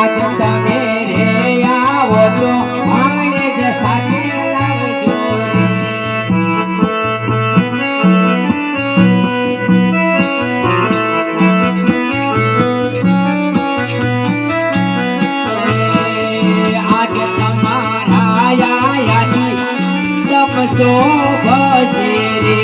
આજ તમે રે આવો તો આને જ સાથે લાવજો આજ તમારા યાદી તપસો ભસે રે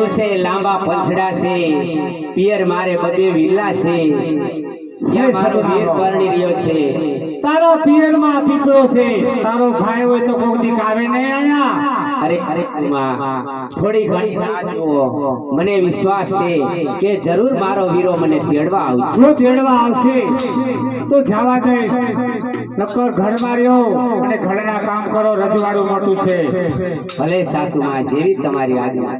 છે લાંબા પંછડા છે પિયર મારે બધે વિલા છે ત્યાં મારો વીર પરણી રહ્યો છે તારો પિયર માં પીપળો છે તારો ભાઈ હોય તો કોક દી કાવે નહીં આયા અરે થોડી ઘણી રાહ જુઓ મને વિશ્વાસ છે કે જરૂર મારો વીરો મને તેડવા આવશે જો તેડવા આવશે તો જવા દઈશ નકર ઘર માર્યો અને ઘરના કામ કરો રજવાડું મોટું છે ભલે સાસુમાં જેવી તમારી આજ્ઞા